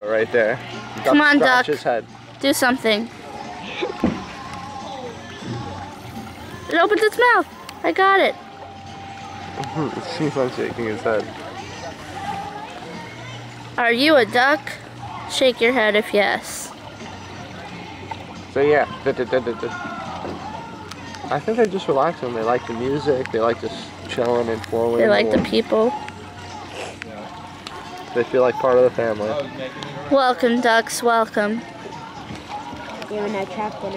Right there. Come on, duck. His head. Do something. It opens its mouth. I got it. It seems I'm shaking his head. Are you a duck? Shake your head if yes. So yeah. I think they're just relaxing. They like the music. They like just chilling and flowing. They like the people. They feel like part of the family. Welcome, ducks. Welcome. Yeah, when I trapped in